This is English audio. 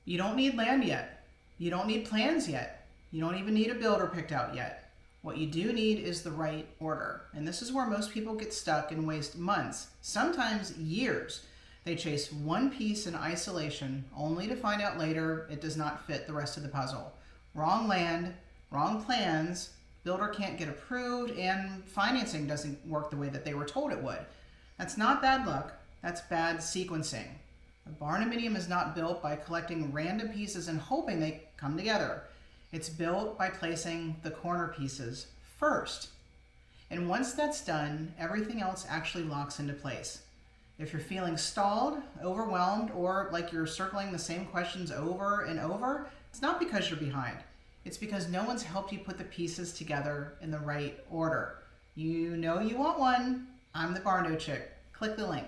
You don't need land yet. You don't need plans yet. You don't even need a builder picked out yet. What you do need is the right order. And this is where most people get stuck and waste months, sometimes years. They chase one piece in isolation only to find out later it does not fit the rest of the puzzle. Wrong land, wrong plans, builder can't get approved, and financing doesn't work the way that they were told it would. That's not bad luck, that's bad sequencing. A Barndominium is not built by collecting random pieces and hoping they come together. It's built by placing the corner pieces first. And once that's done, everything else actually locks into place. If you're feeling stalled, overwhelmed, or like you're circling the same questions over and over, it's not because you're behind. It's because no one's helped you put the pieces together in the right order. You know you want one. I'm the Barndo Chick. Click the link.